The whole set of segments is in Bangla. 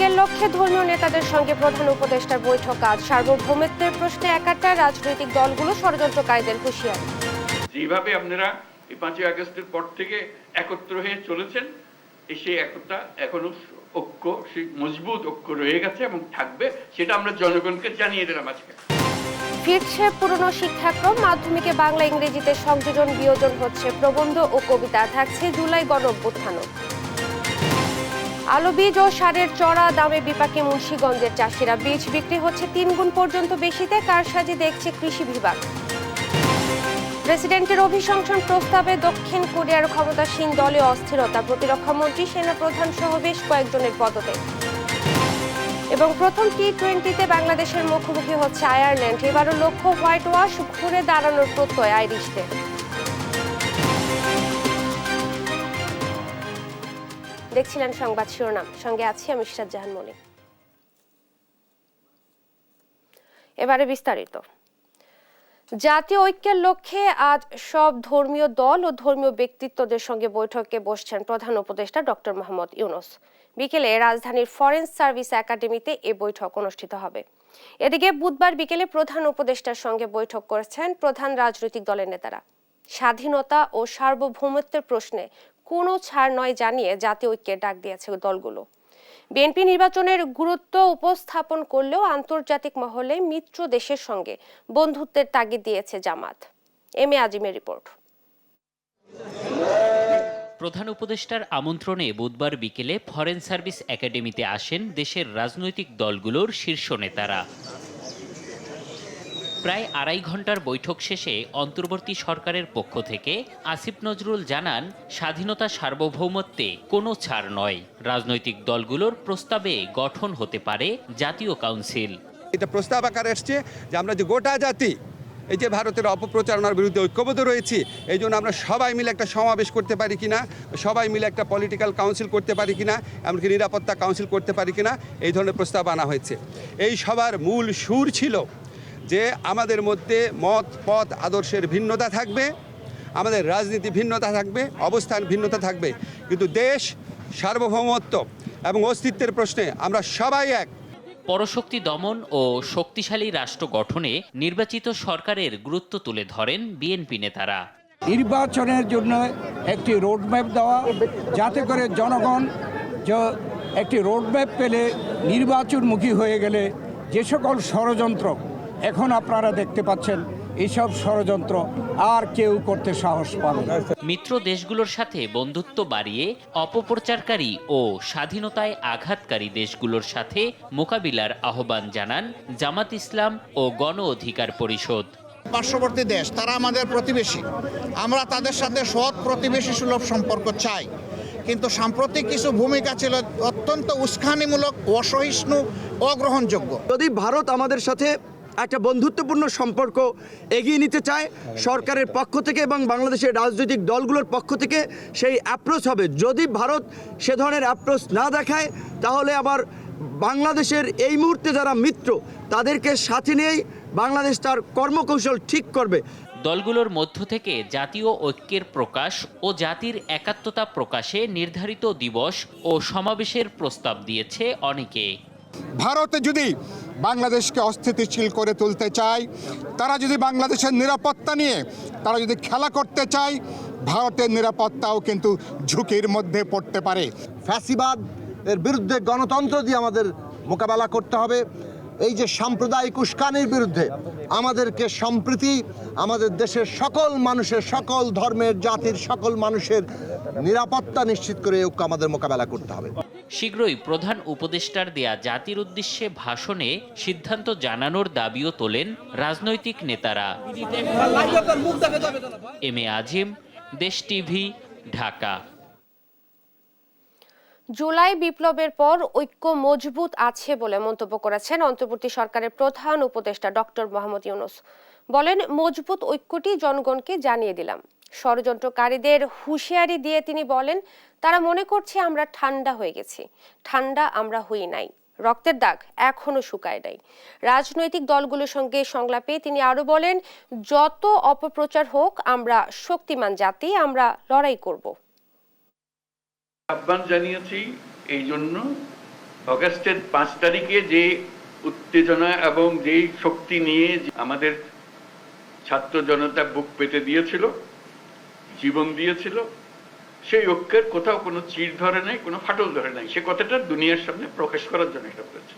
ঐক্যের লক্ষ্যে ধর্মীয় নেতাদের সঙ্গে প্রধান উপদেষ্টার বৈঠক আজ। সার্বভৌমত্বের প্রশ্নে একাটা রাজনৈতিক দলগুলো ষড়যন্ত্রকারীদের হুঁশিয়ারি। যেভাবে আপনারা এই 5ই আগস্টের পর থেকে একত্র হয়ে চলেছেন, সেই একতা এখনো ঐক্য, সেই মজবুত ঐক্য রয়ে গেছে এবং থাকবে, সেটা আমরা জনগণকে জানিয়ে দিলাম আজকে। ফিরছে পুরনো শিক্ষাক্রম, মাধ্যমিকে বাংলা ইংরেজিতে সংযোজন বিয়োজন হচ্ছে, প্রবন্ধ ও কবিতা থাকছে জুলাই গণঅভ্যুত্থানও। আলু বীজ ও সারের চড়া দামে বিপাকে মুন্সিগঞ্জের চাষিরা। বীজ বিক্রি হচ্ছে 3 গুণ পর্যন্ত বেশিতে, কারসাজি দেখছে কৃষি বিভাগ। প্রেসিডেন্টের অভিশংসন প্রস্তাবে দক্ষিণ কোরিয়ার ক্ষমতাসীন দলে অস্থিরতা, প্রতিরক্ষামন্ত্রী, সেনাপ্রধান সহ বেশ কয়েকজনের পদত্যাগ। এবং প্রথম টি-20তে বাংলাদেশের মুখোমুখি হচ্ছে আয়ারল্যান্ড। এবারও লক্ষ্য হোয়াইট ওয়াশ, ঘুরে দাঁড়ানোর প্রত্যয় আইরিশদের। দেখছিলেন সংবাদ শিরোনাম, সঙ্গে আছি আমি ইশরাত জাহান মনি। এবারে বিস্তারিত। জাতীয় ঐক্যের লক্ষ্যে আজ সব ধর্মীয় দল ও ধর্মীয় ব্যক্তিত্বদের সঙ্গে বৈঠকে বসছেন প্রধান উপদেষ্টা ডক্টর মোহাম্মদ ইউনূস। বিকেলে রাজধানীর ফরেন সার্ভিস একাডেমিতে এ বৈঠক অনুষ্ঠিত হবে। এদিকে বুধবার বিকেলে প্রধান উপদেষ্টার সঙ্গে বৈঠক করেছেন প্রধান রাজনৈতিক দলের নেতারা। স্বাধীনতা ও সার্বভৌমত্বের প্রশ্নে কোনো ছাড় নয় জানিয়ে জাতীয় ঐক্যের ডাক দিয়েছে দলগুলো। বিএনপি নির্বাচনের গুরুত্ব উপস্থাপন করলেও আন্তর্জাতিক মহলে মিত্র দেশের সঙ্গে বন্ধুত্বের তাগিদ দিয়েছে জামাত। M A আজিমের report. প্রধান উপদেষ্টার আমন্ত্রণে বুধবার বিকেলে ফরেন সার্ভিস একাডেমিতে আসেন দেশের রাজনৈতিক দলগুলোর শীর্ষ নেতারা। প্রায় 2.5 ঘন্টার বৈঠক শেষে অন্তর্বর্তী সরকারের পক্ষ থেকে আসিফ নজরুল জানান, স্বাধীনতা সার্বভৌমত্বে কোনো ছাড় নয়। রাজনৈতিক দলগুলোর প্রস্তাবে গঠন হতে পারে জাতীয় কাউন্সিল। এটা প্রস্তাব আকারে এসছে যে আমরা যে গোটা জাতি এই যে ভারতের অপপ্রচারণার বিরুদ্ধে ঐক্যবদ্ধ রয়েছি, এই জন্য আমরা সবাই মিলে একটা সমাবেশ করতে পারি কিনা, সবাই মিলে একটা পলিটিক্যাল কাউন্সিল করতে পারি কিনা, এমনকি নিরাপত্তা কাউন্সিল করতে পারি কিনা, এই ধরনের প্রস্তাব আনা হয়েছে। এই সবার মূল সুর ছিল যে আমাদের মধ্যে মত পথ আদর্শের ভিন্নতা থাকবে, আমাদের রাজনীতি ভিন্নতা থাকবে, অবস্থান ভিন্নতা থাকবে, কিন্তু দেশ সার্বভৌমত্ব এবং অস্তিত্বের প্রশ্নে আমরা সবাই এক। পরশক্তি দমন ও শক্তিশালী রাষ্ট্র গঠনে নির্বাচিত সরকারের গুরুত্ব তুলে ধরেন বিএনপি নেতারা। নির্বাচনের জন্য একটি রোডম্যাপ দেওয়া, যাতে করে জনগণ একটি রোডম্যাপ পেলে নির্বাচনমুখী হয়ে গেলে যে সকল ষড়যন্ত্র এখন আপনারা দেখতে পাচ্ছেন, এইসব ষড়যন্ত্র আর কেউ করতে সাহস পাবে না। মিত্র দেশগুলোর সাথে বন্ধুত্ব বাড়িয়ে অপপ্রচারকারী ও স্বাধীনতায় আঘাতকারী দেশগুলোর সাথে মোকাবিলার আহ্বান জানান জামাত ইসলাম ও গণ অধিকার পরিষদ। পার্শ্ববর্তী দেশ, তারা আমাদের প্রতিবেশী, আমরা তাদের সাথে সৎ প্রতিবেশী সুলভ সম্পর্ক চাই, কিন্তু সাম্প্রতিক কিছু ভূমিকা ছিল অত্যন্ত উস্কানিমূলক, অসহিষ্ণু, অগ্রহণযোগ্য। যদি ভারত আমাদের সাথে একটা বন্ধুত্বপূর্ণ সম্পর্ক এগিয়ে নিতে চায়, সরকারের পক্ষ থেকে এবং বাংলাদেশের রাজনৈতিক দলগুলোর পক্ষ থেকে সেই অ্যাপ্রোচ হবে। যদি ভারত সে ধরনের অ্যাপ্রোচ না দেখায়, তাহলে আবার বাংলাদেশের এই মুহূর্তে যারা মিত্র, তাদেরকে সাথে নিয়েই বাংলাদেশ তার কর্মকৌশল ঠিক করবে। দলগুলোর মধ্য থেকে জাতীয় ঐক্যের প্রকাশ ও জাতির একাত্মতা প্রকাশে নির্ধারিত দিবস ও সমাবেশের প্রস্তাব দিয়েছে অনেকে। ভারতে যদি বাংলাদেশকে অস্থিতিশীল করে তুলতে চায়, তারা যদি বাংলাদেশের নিরাপত্তা নিয়ে তারা যদি খেলা করতে চায়, ভারতের নিরাপত্তাও কিন্তু ঝুঁকির মধ্যে পড়তে পারে। ফ্যাসিবাদ এর বিরুদ্ধে গণতন্ত্র দিয়ে আমাদের মোকাবেলা করতে হবে। এই যে সাম্প্রদায়িক উস্কানির বিরুদ্ধে আমাদেরকে সম্প্রীতি, আমাদের দেশের সকল মানুষের, সকল ধর্মের, জাতির সকল মানুষের নিরাপত্তা নিশ্চিত করে ঐক্য আমাদের মোকাবেলা করতে হবে। শীঘ্রই প্রধান উপদেষ্টার দেয়া জাতির উদ্দেশ্যে ভাষণে সিদ্ধান্ত জানানোর দাবিও তোলেন রাজনৈতিক নেতারা। এম এ আজিম, দেশ টিভি, ঢাকা। জুলাই বিপ্লবের পর ঐক্য মজবুত আছে বলে মন্তব্য করেছেন অন্তর্বর্তী সরকারের প্রধান উপদেষ্টা ডক্টর মোহাম্মদ ইউনূস। বলেন, মজবুত ঐক্যটি জনগণকে জানিয়ে দিলাম। ষড়যন্ত্রকারীদের হুঁশিয়ারি দিয়ে তিনি বলেন, তারা মনে করছে আমরা ঠান্ডা হয়ে গেছি। ঠান্ডা আমরা হই নাই, রক্তের দাগ এখনো শুকায় নাই। রাজনৈতিক দলগুলোর সঙ্গে সংলাপে তিনি আরো বলেন, যত অপপ্রচার হোক, আমরা শক্তিমান জাতি, আমরা লড়াই করব। আহ্বান জানিয়েছি এই জন্য অগাস্টের 5 তারিখে যে উত্তেজনা এবং যেই শক্তি নিয়ে আমাদের ছাত্র জনতা বুক পেতে দিয়েছিল, জীবন দিয়েছিল, সেই ঐক্যের কোথাও কোনো চির ধরে নাই, কোনো ফাটল ধরে নাই। সে কথাটা দুনিয়ার সামনে প্রকাশ করার জন্য এটা করেছে।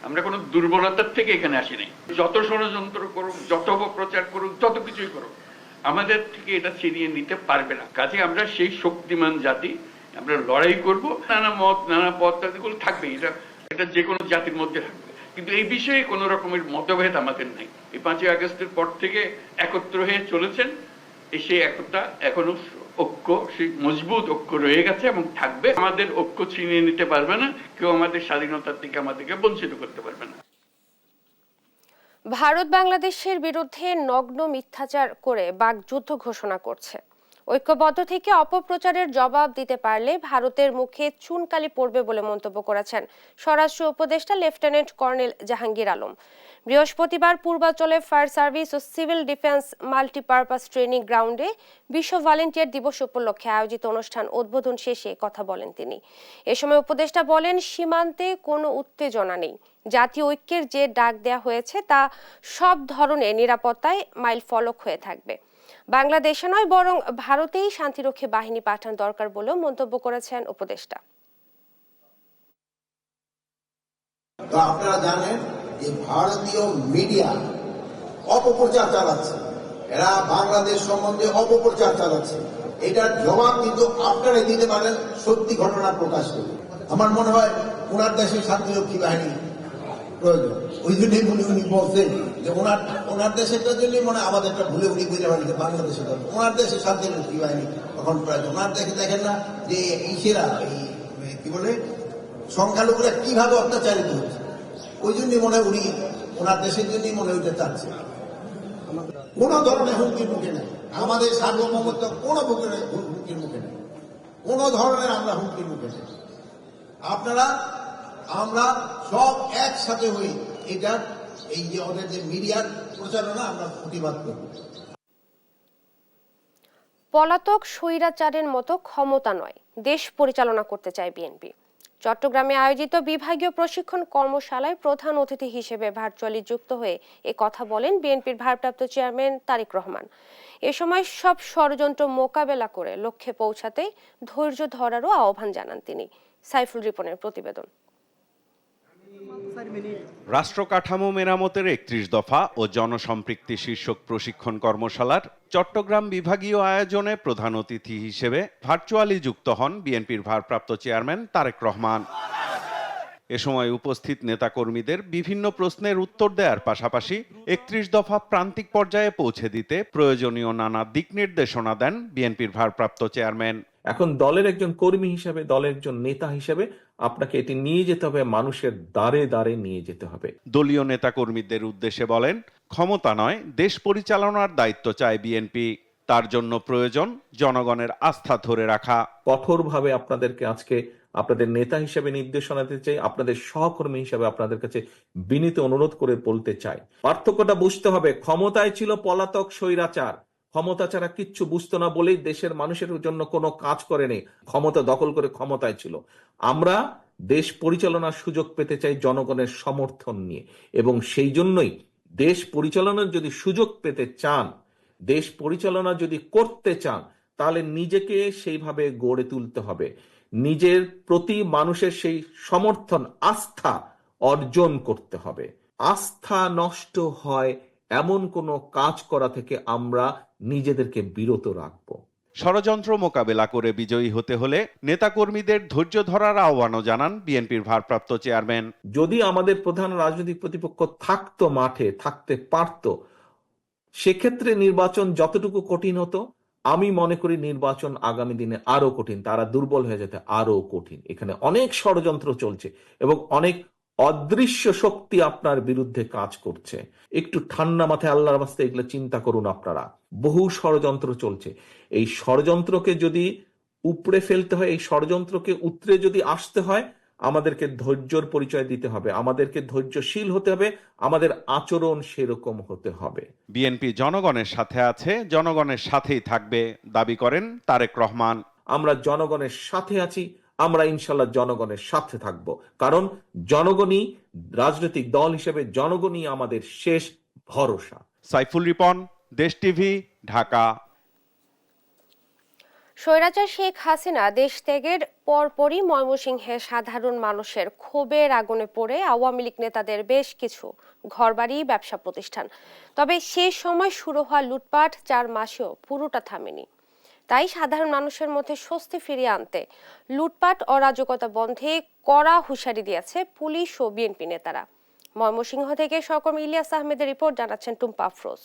আমরা কোনো দুর্বলতার থেকে এখানে আসি নাই। যত ষড়যন্ত্র করুক, যত অপপ্রচার করুক, যত কিছুই করুক, আমাদের থেকে এটা ছিনিয়ে নিতে পারবে না। কাজে আমরা সেই শক্তিমান জাতি, আমরা লড়াই করব। নানা মত, নানা পথ এগুলো থাকবে, এটা যে কোনো জাতির মধ্যে থাকবে, কিন্তু এই বিষয়ে কোনো রকমের মতভেদ আমাদের নাই। এই 5ই আগস্টের পর থেকে একত্র হয়ে চলেছেন, সেই একতা এখনো ঐক্য, সেই মজবুত ঐক্য রয়ে গেছে এবং থাকবে। আমাদের ঐক্য ছিনিয়ে নিতে পারবে না, কেউ আমাদের স্বাধীনতার থেকে আমাদেরকে বঞ্চিত করতে পারবে না। ভারত বাংলাদেশের বিরুদ্ধে নগ্ন মিথ্যাচার করে বাকযুদ্ধ ঘোষণা করছে। ঐক্যবদ্ধ থেকে অপপ্রচারের জবাব দিতে পারলে ভারতের মুখে চুনকালি পড়বে বলে মন্তব্য করেছেন স্বরাষ্ট্র উপদেষ্টা লেফটেন্যান্ট কর্নেল জাহাঙ্গীর আলম। বৃহস্পতিবার পূর্বাঞ্চলে ফায়ার সার্ভিস ও সিভিল ডিফেন্স মাল্টিপারপাস ট্রেনিং গ্রাউন্ডে বিশ্ব ভলেন্টিয়ার দিবস উপলক্ষে আয়োজিত অনুষ্ঠান উদ্বোধন শেষে কথা বলেন তিনি। এ সময় উপদেষ্টা বলেন, সীমান্তে কোনো উত্তেজনা নেই। জাতীয় ঐক্যের যে ডাক দেয়া হয়েছে তা সব ধরনের নিরাপত্তায় মাইল ফলক হয়ে থাকবে। বাংলাদেশে নয়, বরং ভারতেই শান্তিরক্ষী বাহিনী পাঠানো দরকার বলেও মন্তব্য করেছেন উপদেষ্টা। তো আপনারা জানেন যে ভারতীয় মিডিয়া অপপ্রচার চালাচ্ছে, এরা বাংলাদেশ সম্বন্ধে অপপ্রচার চালাচ্ছে। এটার জবাব কিন্তু আপনারাই দিতে পারেন সত্যি ঘটনা প্রকাশ করে। আমার মনে হয় ওনার দেশের শান্তিরক্ষী বাহিনী প্রয়োজন। ওই জন্যই উনি বলছেন যে ওনার দেশের জন্যই মনে হয় আমাদেরটা ভুলে বুঝে পারি যে বাংলাদেশের জন্য ওনার দেশের শান্তিরক্ষী বাহিনী এখন প্রয়োজন। ওনার দেশে দেখেন না যে ইসেরা কি বলে সংখ্যালঘুরা কিভাবে অত্যাচারিত হচ্ছে, ওই জন্যই মনে হয় উনি ওনার দেশের জন্যই মনে ওইটা চাচ্ছে। কোন ধরনের হুমকির মুখে নেই, আমাদের সার্বভৌমত্ব কোনো হুমকির মুখে নেই, কোন ধরনের আমরা হুমকির মুখে নেই। আমরা সব একসাথে হই এটা এই যে ওদের যে মিডিয়ার প্রচারণা আমরা প্রতিবাদ করব। পলাতক স্বৈরাচারের মতো ক্ষমতা নয়, দেশ পরিচালনা করতে চায় বিএনপি। চট্টগ্রামে আয়োজিত বিভাগীয় প্রশিক্ষণ কর্মশালায় প্রধান অতিথি হিসেবে ভার্চুয়ালি যুক্ত হয়ে এ কথা বলেন বিএনপির ভারপ্রাপ্ত চেয়ারম্যান তারেক রহমান। এ সময় সব ষড়যন্ত্র মোকাবেলা করে লক্ষ্যে পৌঁছাতে ধৈর্য ধরারও আহ্বান জানান তিনি। সাইফুল রিপনের প্রতিবেদন। রাষ্ট্র কাঠামো মেরামতের 31 দফা ও জনসম্পৃক্তি শীর্ষক প্রশিক্ষণ কর্মশালার চট্টগ্রাম বিভাগীয় আয়োজনে প্রধান অতিথি হিসেবে ভার্চুয়ালি যুক্ত হন বিএনপির ভারপ্রাপ্ত চেয়ারম্যান তারেক রহমান। এ সময় উপস্থিত নেতাকর্মীদের বিভিন্ন প্রশ্নের উত্তর দেওয়ার পাশাপাশি 31 দফা প্রান্তিক পর্যায়ে পৌঁছে দিতে প্রয়োজনীয় নানা দিক নির্দেশনা দেন বিএনপির ভারপ্রাপ্ত চেয়ারম্যান। এখন দলের একজন কর্মী হিসেবে, দলের একজন নেতা হিসেবে আপনাকে এটি নিয়ে যেতে হবে, মানুষের দ্বারে দ্বারে নিয়ে যেতে হবে। দলীয় নেতাকর্মীদের উদ্দেশ্যে বলেন, ক্ষমতা নয়, দেশ পরিচালনার দায়িত্ব চায় বিএনপি। তার জন্য প্রয়োজন জনগণের আস্থা ধরে রাখা। কঠোরভাবে আপনাদেরকে আজকে আপনাদের নেতা হিসেবে নির্দেশনা দিতে চাই, আপনাদের সহকর্মী হিসেবে আপনাদের কাছে বিনীত অনুরোধ করে বলতে চাই, পার্থক্যটা বুঝতে হবে। ক্ষমতায় ছিল পলাতক স্বৈরাচার, ক্ষমতা ছাড়া কিচ্ছু বুঝতো না বলেই দেশের মানুষের জন্য কোনো কাজ করেনি, ক্ষমতা দখল করে ক্ষমতায় ছিল। আমরা দেশ পরিচালনার সুযোগ পেতে চাই জনগণের সমর্থন নিয়ে, এবং সেই জন্যই দেশ পরিচালনার যদি সুযোগ পেতে চান, দেশ পরিচালনা যদি করতে চান, তাহলে নিজেকে সেইভাবে গড়ে তুলতে হবে, নিজের প্রতি মানুষের সেই সমর্থন, আস্থা অর্জন করতে হবে। আস্থা নষ্ট হয় এমন কোনো কাজ করা থেকে আমরা নিজেদেরকে বিরত রাখবো। ষড়যন্ত্র মোকাবেলা করে বিজয়ী হতে হলে নেতাকর্মীদের ধৈর্য ধরার আহ্বানও জানান বিএনপির ভারপ্রাপ্ত চেয়ারম্যান। যদি আমাদের প্রধান রাজনৈতিক প্রতিপক্ষ থাকতো, মাঠে থাকতে পারত, সেক্ষেত্রে নির্বাচন যতটুকু কঠিন হতো, আমি মনে করি নির্বাচন আগামী দিনে আরো কঠিন, তারা দুর্বল হয়ে যেতে আরো কঠিন। এখানে অনেক ষড়যন্ত্র চলছে এবং অনেক অদৃশ্য শক্তি আপনার বিরুদ্ধে কাজ করছে। একটু ঠান্ডা মাথায় আল্লাহর রাস্তে এগুলো চিন্তা করুন আপনারা। বহু ষড়যন্ত্র চলছে, এই ষড়যন্ত্রকে যদি উপড়ে ফেলতে হয়, এই ষড়যন্ত্রকে উতরে যদি আসতে হয়, আমাদেরকে ধৈর্যর পরিচয় দিতে হবে, আমাদেরকে ধৈর্যশীল হতে হবে, আমাদের আচরণ সেরকম হতে হবে। বিএনপি জনগণের সাথে আছে, জনগণের সাথেই থাকবে দাবি করেন তারেক রহমান। আমরা জনগণের সাথে আছি, আমরা ইনশাল্লাহ জনগণের সাথে থাকব, কারণ জনগণই রাজনৈতিক দল হিসেবে জনগণই আমাদের শেষ ভরসা। সাইফুল রিপন, দেশ টিভি, ঢাকা। স্বৈরাচার শেখ হাসিনা দেশ ত্যাগের পরপরই ময়মনসিংহে সাধারণ মানুষের ক্ষোভের আগুনে পড়ে আওয়ামী লীগ নেতাদের বেশ কিছু ঘরবাড়ি, ব্যবসা প্রতিষ্ঠান। তবে সে সময় শুরু হওয়া লুটপাট 4 মাসেও পুরোটা থামেনি। তাই সাধারণ মানুষের মধ্যে স্বস্তি ফিরিয়ে আনতে লুটপাট অরাজকতা বন্ধে কড়া হুঁশিয়ারি দিয়েছে পুলিশ ও বিএনপি নেতারা। ময়মনসিংহ থেকে সহকর্মী ইলিয়াস আহমেদের রিপোর্ট, জানাচ্ছেন টুম্পা আফরোজ।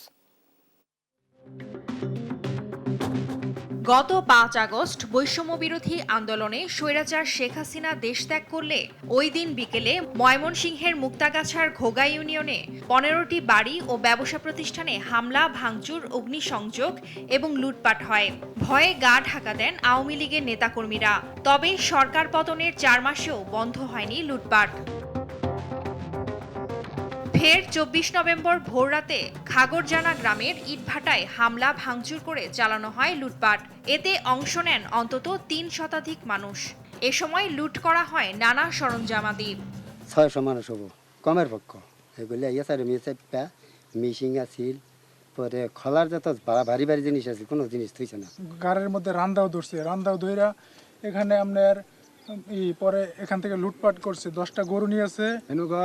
গত 5 আগস্ট বৈষম্য বিরোধী আন্দোলনে স্বৈরাচার শেখ হাসিনা দেশ ত্যাগ করলে ওই দিন বিকেলে ময়মনসিংহের মুক্তাগাছার ঘোগা ইউনিয়নে 15টি বাড়ি ও ব্যবসা প্রতিষ্ঠানে হামলা, ভাঙচুর, অগ্নিসংযোগ এবং লুটপাট হয়। ভয়ে গা ঢাকা দেন আওয়ামী লীগের নেতাকর্মীরা। তবে সরকার পতনের 4 মাসেও বন্ধ হয়নি লুটপাট। ফের 24 নভেম্বর ভোররাতে খাগড়জানা গ্রামের ইটভাটায় হামলা, ভাঙচুর করে চালানো হয় লুটপাট। এতে অংশ নেন অন্তত 3 শতাধিক মানুষ। এ সময় লুট করা হয় নানা সরঞ্জামাদি। 600 মানুষ হবো, কমের পক্ষ। এগুলি মিশিং আছিল, পরে খলার যত ভারী ভারী জিনিস আছে, কোনো জিনিস থইছে না। গাড়ির মধ্যে রান্দাও ধরছে, রান্দাও ধইরা এখানে আপনার পরে এখান থেকে লুটপাট করছে। 10টা গরু নিয়ে আছে, এনেকা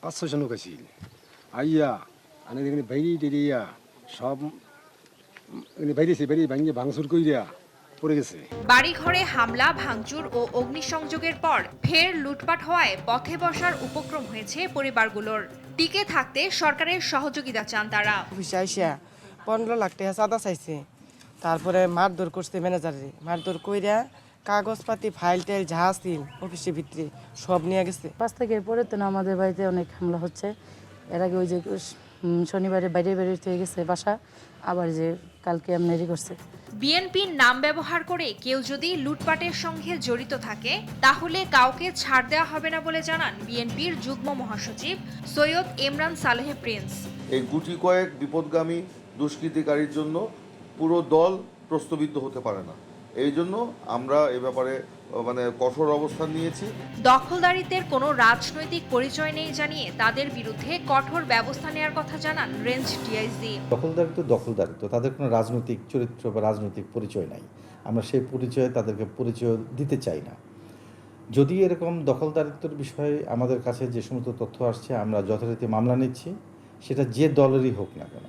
500 লোক আছিল। আইয়া আনে দেখি বাইরে টেরিয়া সব বাইরেছে, বাইরে ভাঙিয়ে ভাঙচুর কইরা পড়ে গেছে। বাড়ি ঘরে হামলা, ভাঙচুর ও অগ্নিসংযোগের পর ফের লুটপাট হওয়ায় পথে বসার উপক্রম হয়েছে পরিবারগুলোর। টিকে থাকতে সরকারের সহযোগিতা চান তারা। 15 লাখ টাকা চাঁদা চাইছে, তারপরে মারধর করছে ম্যানেজারে। মারধর কইরা কাগজপাতি, ফাইল টাইল যা আছিল অফিসের ভিতরে সব নিয়ে গেছে। 5 থেকে পরে তো আমাদের বাড়িতে অনেক হামলা হচ্ছে। এর আগে ওই যে শনিবারে বাইরে হয়ে গেছে বাসা, আবার যে কালকে আমনেরি করছে। বিএনপির নাম ব্যবহার করে কেউ যদি লুটপাটের সঙ্গে জড়িত থাকে তাহলে কাউকে ছাড় দেওয়া হবে না বলে জানান বিএনপির যুগ্ম মহাসচিব সৈয়দ ইমরান সালেহ প্রিন্স। এই গুটি কয়েক বিপদগামী দুষ্কৃতিকারীর জন্য পুরো দল প্রশ্নবিদ্ধ হতে পারে না। এই জন্য আমরা এ ব্যাপারে কঠোর অবস্থান নিয়েছি। দখলদারিত্বের কোনো রাজনৈতিক পরিচয় নেই জানিয়ে তাদের বিরুদ্ধে কঠোর ব্যবস্থা নেওয়ার কথা জানান রেঞ্জ ডিআইজি। দখলদারিত্ব তাদের কোনো রাজনৈতিক চরিত্র বা রাজনৈতিক পরিচয় নাই। আমরা সেই পরিচয়ে তাদেরকে পরিচয় দিতে চাই না। যদি এরকম দখলদারিত্বের বিষয়ে আমাদের কাছে যে সমস্ত তথ্য আসছে, আমরা যথারীতি মামলা নিচ্ছি, সেটা যে দলেরই হোক না কেন।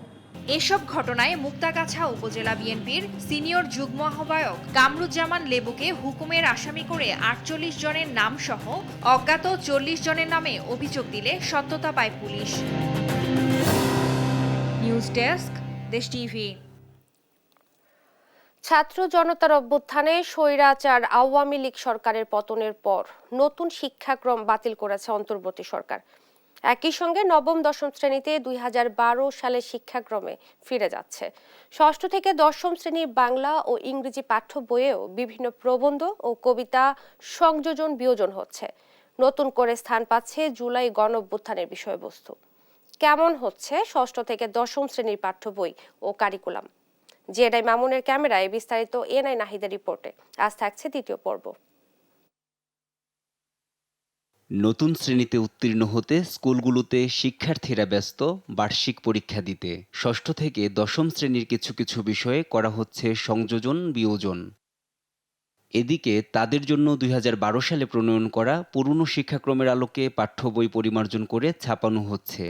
এসব ঘটনায় মুক্তাগাছা উপজেলা বিএনপির সিনিয়র যুগ্ম আহ্বায়ক কামরুজ্জামান লেবুকে হুকুমের আসামি করে 48 জনের নাম সহ অজ্ঞাত 40 জনের নামে অভিযোগ দিলে সত্যতা পায় পুলিশ। নিউজ ডেস্ক, দেশ টিভি। ছাত্র জনতার অভ্যুত্থানে স্বৈরাচার আওয়ামী লীগ সরকারের পতনের পর নতুন শিক্ষাক্রম বাতিল করেছে অন্তর্বর্তী সরকার। একই সঙ্গে নবম দশম শ্রেণীতে 2012 সালের শিক্ষাক্রমে ফিরে যাচ্ছে। ষষ্ঠ থেকে দশম শ্রেণীর বাংলা ও ইংরেজি পাঠ্য বইয়েও বিভিন্ন প্রবন্ধ ও কবিতা সংযোজন বিয়োজন হচ্ছে। নতুন করে স্থান পাচ্ছে জুলাই গণঅভ্যুত্থানের বিষয়বস্তু। কেমন হচ্ছে ষষ্ঠ থেকে দশম শ্রেণীর পাঠ্য বই ও কারিকুলাম? জেডাই মামুনের ক্যামেরায় বিস্তারিত এনআই নাহিদের রিপোর্টে। আজ থাকছে দ্বিতীয় পর্ব। নতুন শ্রেণীতে উত্তীর্ণ হতে স্কুলগুলোতে শিক্ষার্থীরা ব্যস্ত বার্ষিক পরীক্ষা দিতে। ষষ্ঠ থেকে দশম শ্রেণীর কিছু কিছু বিষয়ে করা হচ্ছে সংযোজন বিয়োজন। এদিকে তাদের জন্য 2012 সালে প্রণয়ন করা পুরনো শিক্ষাক্রমের আলোকে পাঠ্য বই পরিমার্জন করে ছাপানো হচ্ছে।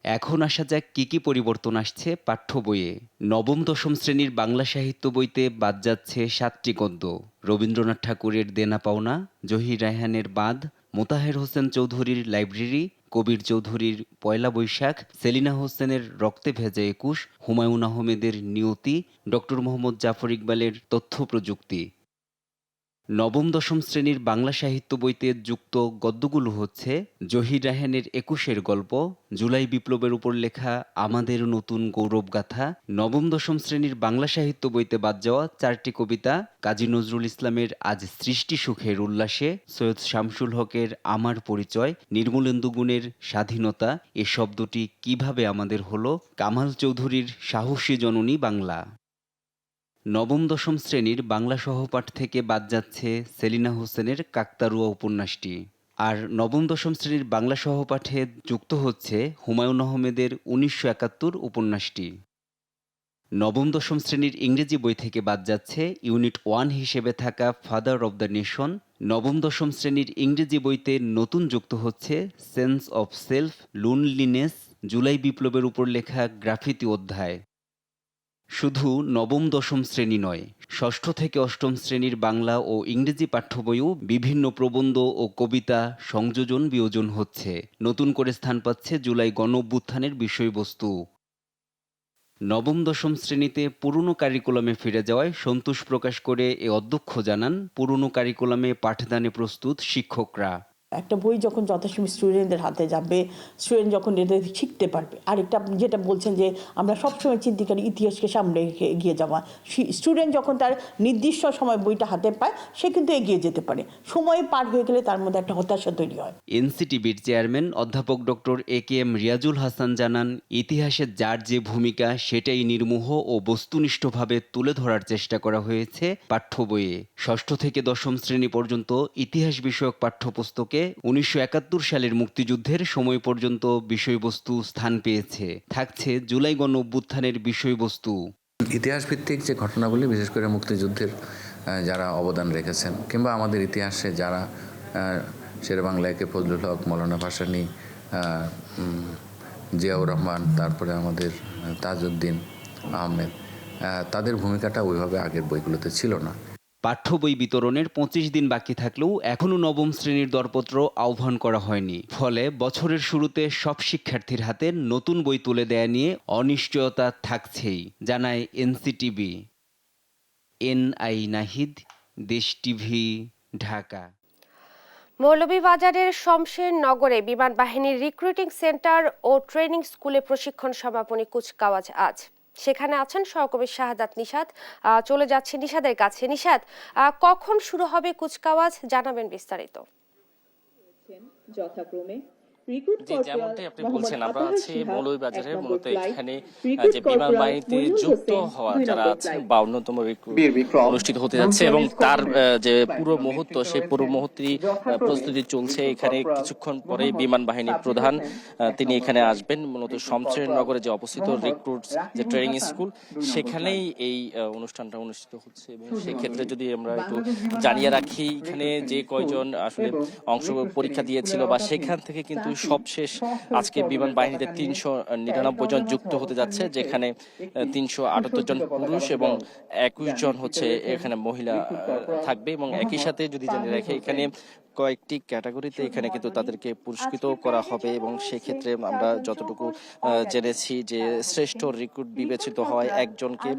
এখন আসা যাক কি পরিবর্তন আসছে পাঠ্য বইয়ে। নবম দশম শ্রেণীর বাংলা সাহিত্য বইতে বাদ যাচ্ছে 7টি গদ্য। রবীন্দ্রনাথ ঠাকুরের দেনা পাওনা, জহির রায়হানের বাঁধ, মোতাহের হোসেন চৌধুরীর লাইব্রেরি, কবির চৌধুরীর পয়লা বৈশাখ, সেলিনা হোসেনের রক্তে ভেজা 21, হুমায়ুন আহমেদের নিয়তি, ডক্টর মোহাম্মদ জাফর ইকবালের তথ্য প্রযুক্তি। নবম দশম শ্রেণীর বাংলা সাহিত্য বইতে যুক্ত গদ্যগুলো হচ্ছে জহির রায়হানের 21-এর গল্প, জুলাই বিপ্লবের উপর লেখা আমাদের নতুন গৌরবগাথা। নবম দশম শ্রেণীর বাংলা সাহিত্য বইতে বাদ যাওয়া 4টি কবিতা, কাজী নজরুল ইসলামের আজ সৃষ্টি সুখের উল্লাসে, সৈয়দ শামসুল হকের আমার পরিচয়, নির্মলেন্দু গুণের স্বাধীনতা, এ শব্দটি কিভাবে আমাদের হলো, কামাল চৌধুরীর সাহসী জননী বাংলা। নবম দশম শ্রেণীর বাংলা সহপাঠ থেকে বাদ যাচ্ছে সেলিনা হোসেনের কাকতারুয়া উপন্যাসটি। আর নবম দশম শ্রেণীর বাংলা সহপাঠে যুক্ত হচ্ছে হুমায়ুন আহমেদের 1971 উপন্যাসটি। নবম দশম শ্রেণীর ইংরেজি বই থেকে বাদ যাচ্ছে ইউনিট 1 হিসেবে থাকা ফাদার অব দ্য নেশন। নবম দশম শ্রেণীর ইংরেজি বইতে নতুন যুক্ত হচ্ছে sense of self, loneliness, July বিপ্লবের উপর লেখা গ্রাফিতি অধ্যায়। শুধু নবম দশম শ্রেণী নয়, ষষ্ঠ থেকে অষ্টম শ্রেণীর বাংলা ও ইংরেজি পাঠ্য বইও বিভিন্ন প্রবন্ধ ও কবিতা সংযোজন বিয়োজন হচ্ছে। নতুন করে স্থান পাচ্ছে জুলাই গণঅভ্যুত্থানের বিষয়বস্তু। নবম দশম শ্রেণীতে পুরনো কারিকুলামে ফিরে যাওয়ায় সন্তোষ প্রকাশ করে এ অধ্যক্ষ জানান, পুরনো কারিকুলামে পাঠদানে প্রস্তুত শিক্ষকরা। একটা বই যখন যথাসময় স্টুডেন্টদের হাতে যাবে, স্টুডেন্ট যখন এদের শিখতে পারবে। আরেকটা আপনি যেটা বলছেন যে আমরা সবসময় চিন্তা করি ইতিহাসকে সামনে রেখে এগিয়ে যাওয়া, স্টুডেন্ট যখন তার নির্দিষ্ট সময় বইটা হাতে পায় সে কিন্তু এগিয়ে যেতে পারে। সময় পার হয়ে গেলে তার মধ্যে একটা হতাশা তৈরি হয়। এনসিটিবির চেয়ারম্যান অধ্যাপক ডক্টর AKM রিয়াজুল হাসান জানান, ইতিহাসে যার যে ভূমিকা সেটাই নির্মোহ ও বস্তুনিষ্ঠভাবে তুলে ধরার চেষ্টা করা হয়েছে পাঠ্য বইয়ে। ষষ্ঠ থেকে দশম শ্রেণী পর্যন্ত ইতিহাস বিষয়ক পাঠ্যপুস্তকে 1971 সালের মুক্তিযুদ্ধের সময় পর্যন্ত বিষয়বস্তু স্থান পেয়েছে। থাকছে জুলাই গণঅভ্যুত্থানের বিষয়বস্তু। ইতিহাস ভিত্তিক যে ঘটনাগুলি, বিশেষ করে মুক্তিযুদ্ধের যারা অবদান রেখেছেন, কিংবা আমাদের ইতিহাসে যারা শেরেবাংলা একে ফজলুল হক, মৌলানা ভাসানী, জিয়াউর রহমান, তারপরে আমাদের তাজউদ্দিন আহমেদ, তাদের ভূমিকাটা ওইভাবে আগের বইগুলোতে ছিল না। পাঠ্য বই বিতরণের 25 দিন বাকি থাকলেও এখনও নবম শ্রেণীর দরপত্র আহ্বান করা হয়নি। ফলে বছরের শুরুতে সব শিক্ষার্থীর হাতে নতুন বই তুলে দেয়া নিয়ে অনিশ্চয়তা থাকছেই, জানায় এনসিটিবি। NI নাহিদ, দেশ টিভি, ঢাকা। মৌলভীবাজারের শমশের নগরে বিমান বাহিনীর রিক্রুটিং সেন্টার ও ট্রেনিং স্কুলে প্রশিক্ষণ সমাপনী কুচকাওয়াজ আজ। সেখানে আছেন সহকর্মী শাহাদাত নিশাত। চলে যাচ্ছে নিশাদের কাছে। নিশাত, কখন শুরু হবে কুচকাওয়াজ, জানাবেন বিস্তারিত। যথাক্রমে যেমনটাই আপনি বলছেন, আমরা আছি মৌলভীবাজারের মূলত এখানে যে বিমান বাহিনীতে যুক্ত হওয়া যারা আছেন 52তম রিক্রুট অনুষ্ঠিত হতে যাচ্ছে এবং তার যে পুরো মুহূর্ত, সেই পুরো মুহূর্তেরই প্রস্তুতি চলছে। এখানে কিছুক্ষণ পরে বিমান বাহিনীর প্রধান তিনি এখানে আসবেন। মূলত শমশের নগরে যে অবস্থিত রিক্রুট যে ট্রেনিং স্কুল, সেখানেই এই অনুষ্ঠানটা অনুষ্ঠিত হচ্ছে। এবং সেক্ষেত্রে যদি আমরা একটু জানিয়ে রাখি, এখানে যে কয়জন আসলে অংশ পরীক্ষা দিয়েছিল বা সেখান থেকে কিন্তু সবশেষ আজকে বিমান বাহিনীতে 399 জন যুক্ত হতে যাচ্ছে, যেখানে 378 জন পুরুষ এবং 21 জন হচ্ছে এখানে মহিলা থাকবে। এবং একই সাথে যদি জানিয়ে রাখি, এখানে কয়েকটি ক্যাটাগরিতে এখানে কিন্তু তাদেরকে পুরস্কৃত করা হবে। এবং সেক্ষেত্রে আমরা যতটুকু জেনেছি যে শ্রেষ্ঠ রিক্রুট বিবেচিত হয় একজনকে,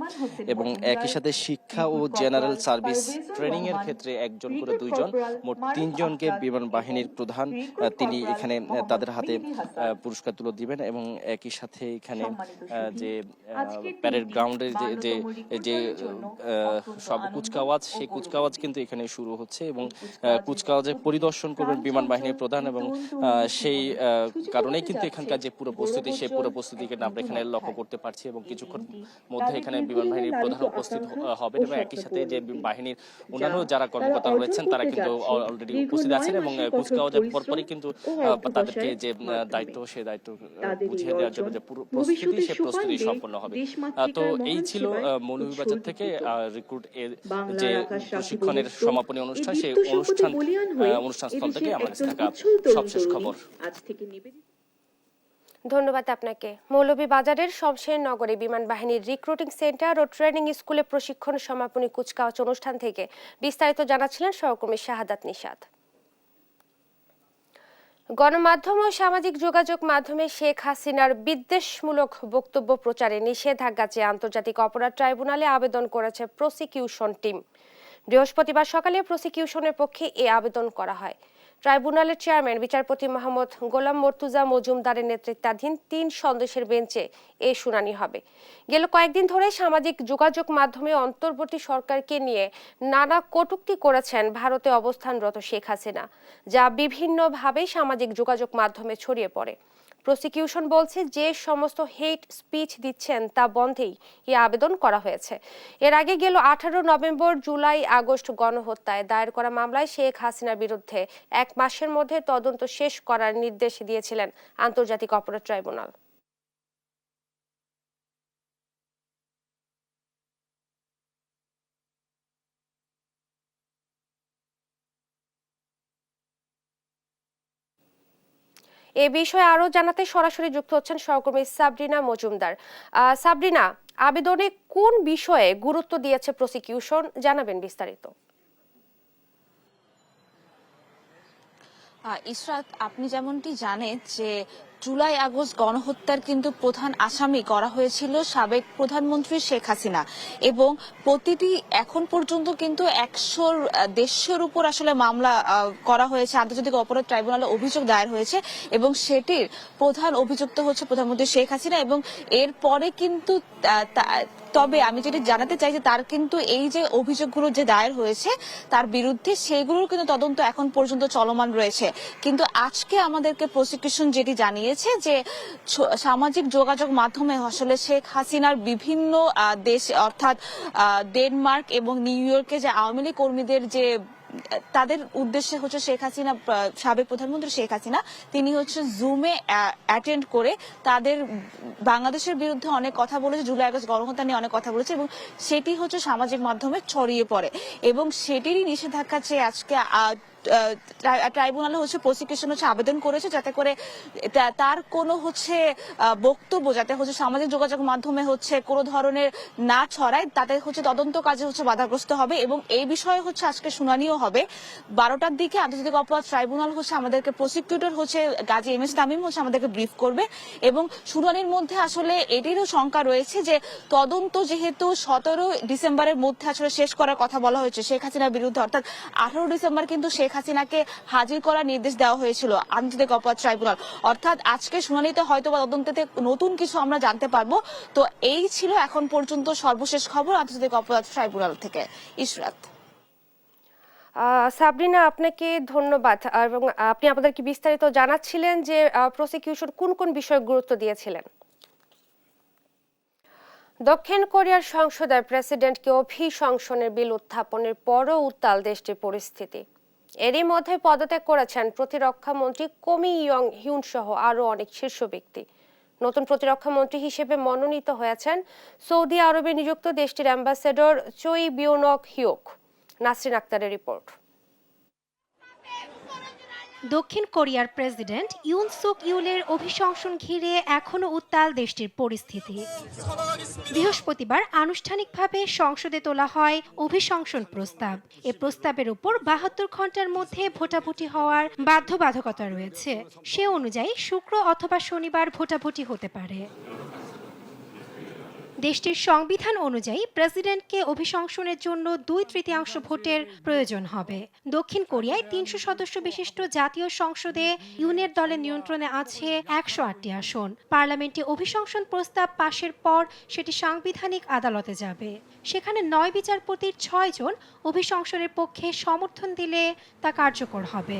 এবং একই সাথে শিক্ষা ও জেনারেল সার্ভিস ট্রেনিং এর ক্ষেত্রে একজন করে 2 জন, মোট 3 জনকে বিমান বাহিনীর প্রধান তিনি এখানে তাদের হাতে পুরস্কার তুলে দিবেন। এবং একই সাথে এখানে যে প্যারেড গ্রাউন্ডের যে সব কুচকাওয়াজ, সেই কুচকাওয়াজ কিন্তু এখানে শুরু হচ্ছে এবং কুচকাওয়াজে পরিদর্শন করবেন বিমান বাহিনীর প্রধান। এবং সেই কারণেই কিন্তু এখানকার যে পুরো প্রস্তুতি, সেই পুরো প্রস্তুতিকে আমরা এখানে লক্ষ্য করতে পারছি। এবং কিছুক্ষণ মধ্যে এখানে বিমান বাহিনীর প্রধান উপস্থিত হবেন এবং একই সাথে যে বাহিনীর অন্যান্য যারা কর্মকর্তা রয়েছেন তারা কিন্তু অলরেডি উপস্থিত আছেন। এবং কুচকাওয়াজের পরপরই কিন্তু তাদেরকে যে দায়িত্ব, সেই দায়িত্ব বুঝিয়ে দেওয়ার জন্য যে পুরো প্রস্তুতি, সেই প্রস্তুতি সম্পন্ন হবে। তো এই ছিল মৌলভীবাজার থেকে রিক্রুট এর যে প্রশিক্ষণের সমাপনী অনুষ্ঠান, সেই অনুষ্ঠানস্থল থেকে আমার কাছে থাকা সবশেষ খবর। ধন্যবাদ আপনাকে। মৌলভীবাজারের শমশের নগরে বিমান বাহিনীর রিক্রুটিং সেন্টার ও ট্রেনিং স্কুলে প্রশিক্ষণ সমাপনী কুচকাওয়াজ অনুষ্ঠান থেকে বিস্তারিত জানাচ্ছিলেন সহকর্মী শাহাদাত নিশাত। গণমাধ্যম ও সামাজিক যোগাযোগ মাধ্যমে শেখ হাসিনার বিদ্বেষমূলক বক্তব্য প্রচারে নিষেধাজ্ঞা চেয়ে আন্তর্জাতিক অপরাধ ট্রাইব্যুনালে আবেদন করেছে প্রসিকিউশন টিম। বৃহস্পতিবার সকালে প্রসিকিউশনের পক্ষে এই আবেদন করা হয়। ট্রাইব্যুনালের চেয়ারম্যান বিচারপতি মোহাম্মদ গোলাম মর্তুজা মজুমদারের নেতৃত্বাধীন 3 সদস্যের বেঞ্চে এই শুনানি হবে। গেল কয়েকদিন ধরে সামাজিক যোগাযোগ মাধ্যমে অন্তর্বর্তী সরকারকে নিয়ে নানা কটূক্তি করেছেন ভারতে অবস্থানরত শেখ হাসিনা, যা বিভিন্নভাবে সামাজিক যোগাযোগ মাধ্যমে ছড়িয়ে পড়ে। প্রসিকিউশন বলছে যে সমস্ত হেট স্পিচ দিচ্ছেন তা বন্ধেই এই আবেদন করা হয়েছে। এর আগে গেল 18 নভেম্বর, জুলাই, আগস্ট গণহত্যায় দায়ের করা মামলায় শেখ হাসিনার বিরুদ্ধে 1 মাসের মধ্যে তদন্ত শেষ করার নির্দেশ দিয়েছিলেন আন্তর্জাতিক অপরাধ ট্রাইব্যুনাল। এ বিষয়ে আরো জানাতে সরাসরি যুক্ত হচ্ছেন সহকর্মী সাবরিনা মজুমদার। সাবরিনা, আবেদনে কোন বিষয়ে গুরুত্ব দিয়েছে প্রসিকিউশন, জানাবেন বিস্তারিত। ইসরাত, আপনি যেমনটি জানেন যে জুলাই আগস্ট গণহত্যার কিন্তু প্রধান আসামি করা হয়েছিল সাবেক প্রধানমন্ত্রী শেখ হাসিনা, এবং প্রতিটি এখন পর্যন্ত কিন্তু 100-150 উপর আসলে মামলা করা হয়েছে, আন্তর্জাতিক অপরাধ ট্রাইব্যুনালে অভিযোগ দায়ের হয়েছে, এবং সেটির প্রধান অভিযুক্ত হচ্ছে প্রধানমন্ত্রী শেখ হাসিনা। এবং এরপরে কিন্তু তবে আমি যেটি জানাতে চাই যে তার কিন্তু এই যে অভিযোগগুলো যে দায়ের হয়েছে তার বিরুদ্ধে, সেগুলোর কিন্তু তদন্ত এখন পর্যন্ত চলমান রয়েছে। কিন্তু আজকে আমাদেরকে প্রসিকিউশন যেটি জানিয়েছে যে সামাজিক যোগাযোগ মাধ্যমে আসলে শেখ হাসিনার বিভিন্ন দেশে অর্থাৎ ডেনমার্ক এবং নিউ ইয়র্কে যে আওয়ামী লীগ কর্মীদের যে তাদের উদ্দেশ্যে হচ্ছে শেখ হাসিনা, সাবেক প্রধানমন্ত্রী শেখ হাসিনা, তিনি হচ্ছে জুমে অ্যাটেন্ড করে তাদের বাংলাদেশের বিরুদ্ধে অনেক কথা বলেছে, জুলাই আগস্ট গণহত্যা নিয়ে অনেক কথা বলেছে, এবং সেটি হচ্ছে সামাজিক মাধ্যমে ছড়িয়ে পড়ে, এবং সেটিরই নিষেধাজ্ঞা চেয়ে আজকে ট্রাইব্যুনালে হচ্ছে প্রসিকিউশন হচ্ছে আবেদন করেছে যাতে করে তার কোনো হচ্ছে বক্তব্য যাতে হচ্ছে সামাজিক যোগাযোগ মাধ্যমে হচ্ছে কোনো ধরনের না ছড়ায়, তাতে হচ্ছে তদন্ত কাজে হচ্ছে বাধাগ্রস্ত হবে। এবং এই বিষয়ে হচ্ছে আজকে শুনানিও হবে 12টার দিকে। আন্তর্জাতিক অপরাধ ট্রাইব্যুনাল হচ্ছে আমাদেরকে, প্রসিকিউটর হচ্ছে গাজী এম এস তামিম হচ্ছে আমাদেরকে ব্রিফ করবে, এবং শুনানির মধ্যে আসলে এটিরও শঙ্কা রয়েছে যে তদন্ত যেহেতু 17 ডিসেম্বরের মধ্যে আসলে শেষ করার কথা বলা হয়েছে শেখ হাসিনার বিরুদ্ধে, অর্থাৎ 18 ডিসেম্বর কিন্তু শেখ হাসিনাকে হাজির করার নির্দেশ দেওয়া হয়েছিল আন্তর্জাতিক অপরাধ ট্রাইব্যুনাল, অর্থাৎ আজকে শুনানিতে হয়তো বা তদন্তে নতুন কিছু আমরা জানতে পারবো। তো এই ছিল এখন পর্যন্ত সর্বশেষ খবর আন্তর্জাতিক অপরাধ ট্রাইব্যুনাল থেকে। ইশরাত। সাবরিনা, আপনাকে ধন্যবাদ, এবং আপনি আমাদেরকে বিস্তারিত জানাচ্ছিলেন যে প্রসিকিউশন কোন কোন বিষয়ে গুরুত্ব দিয়েছিলেন। দক্ষিণ কোরিয়ার সংসদে প্রেসিডেন্টকে অভিশংসনের বিল উত্থাপনের পরও উত্তাল দেশটির পরিস্থিতি। এরই মধ্যে পদত্যাগ করেছেন প্রতিরক্ষা মন্ত্রী কোমি ইয়ং হিউন সহ আরও অনেক শীর্ষ ব্যক্তি। নতুন প্রতিরক্ষা মন্ত্রী হিসেবে মনোনীত হয়েছেন সৌদি আরবে নিযুক্ত দেশটির অ্যাম্বাসেডর চই বিওনক হিওক। নাসরিন আক্তারের রিপোর্ট। দক্ষিণ কোরিয়ার প্রেসিডেন্ট ইউন সুক ইউলের অভিশংসন ঘিরে এখনো উত্তাল দেশটির পরিস্থিতি। বৃহস্পতিবার আনুষ্ঠানিকভাবে সংসদে তোলা হয় অভিশংসন প্রস্তাব। এ প্রস্তাবের উপর 72 ঘন্টার মধ্যে ভোটাভুটি হওয়ার বাধ্যবাধকতা রয়েছে। সে অনুযায়ী শুক্র অথবা শনিবার ভোটাভুটি হতে পারে। দেশটির সংবিধান অনুযায়ী প্রেসিডেন্টকে অভিশংসনের জন্য 2/3 ভোটের প্রয়োজন হবে। দক্ষিণ কোরিয়ায় 300 সদস্য বিশিষ্ট জাতীয় সংসদে ইউনের দলের নিয়ন্ত্রণে আছে 108টি আসন। পার্লামেন্টে অভিশংসন প্রস্তাব পাশের পর সেটি সাংবিধানিক আদালতে যাবে। সেখানে 9 বিচারপতির 6 জন অভিশংসনের পক্ষে সমর্থন দিলে তা কার্যকর হবে।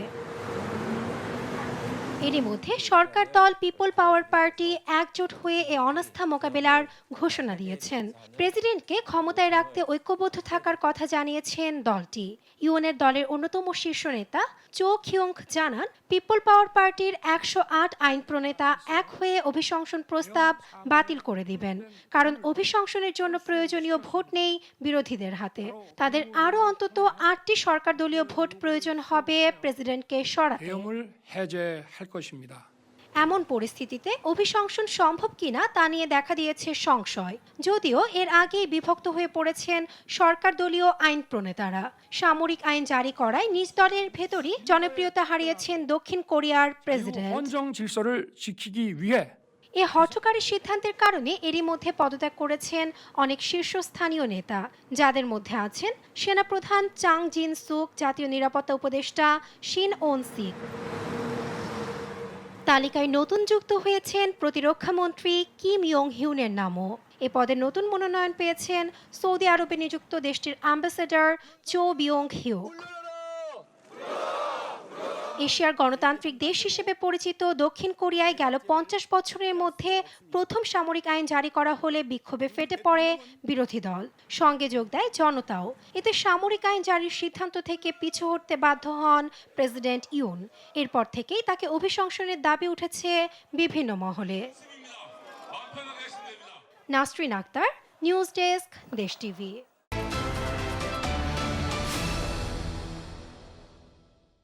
এরই মধ্যে সরকার দল পিপল পাওয়ার পার্টি একজোট হয়ে এ অনাস্থা মোকাবেলার ঘোষণা দিয়েছেন। প্রেসিডেন্টকে ক্ষমতায় রাখতে ঐক্যবদ্ধ থাকার কথা জানিয়েছেন দলটি। ইউএনের দলের অন্যতম শীর্ষ নেতা চো খিয়ং জানান, পিপল পাওয়ার পার্টির 108 আইন প্রণেতা এক হয়ে অভিশংসন প্রস্তাব বাতিল করে দিবেন, কারণ অভিশংসনের জন্য প্রয়োজনীয় ভোট নেই বিরোধীদের হাতে। তাদের আরও অন্তত 8টি সরকার দলীয় ভোট প্রয়োজন হবে প্রেসিডেন্টকে সরাতে। এমন পরিস্থিতিতে অভিশংসন সম্ভব কিনা তা নিয়ে দেখা দিয়েছে সংশয়। যদিও এর আগেই বিভক্ত হয়ে পড়েছেন সরকার দলীয় আইন প্রণেতারা। সামরিক আইন জারি করায় নিজ দলের ভেতরই জনপ্রিয়তা হারিয়েছেন দক্ষিণ কোরিয়ার প্রেসিডেন্ট। এ হঠকারী সিদ্ধান্তের কারণে এরই মধ্যে পদত্যাগ করেছেন অনেক শীর্ষস্থানীয় নেতা, যাদের মধ্যে আছেন সেনাপ্রধান চাং জিন সুক, জাতীয় নিরাপত্তা উপদেষ্টা শিন ওন সিক। তালিকায় নতুন যুক্ত হয়েছেন প্রতিরক্ষা মন্ত্রী কিম ইয়ং হিউনের নামও। এ পদে নতুন মনোনয়ন পেয়েছেন সৌদি আরবে নিযুক্ত দেশটির অ্যাম্বাসেডর চো বিওং হিউক। এশিয়ার গণতান্ত্রিক দেশ হিসেবে পরিচিত দক্ষিণ কোরিয়ায় গেল 50 বছরের মধ্যে প্রথম সামরিক আইন জারি করা হলে বিক্ষোভে ফেটে পড়ে বিরোধী দল, সঙ্গে যোগ দেয় জনতাও। এতে সামরিক আইন জারির সিদ্ধান্ত থেকে পিছু হটতে বাধ্য হন প্রেসিডেন্ট ইউন। এরপর থেকেই তাকে অভিশংসনের দাবি উঠেছে বিভিন্ন মহলে। নাসরিন আক্তার, নিউজ ডেস্ক, দেশ টিভি।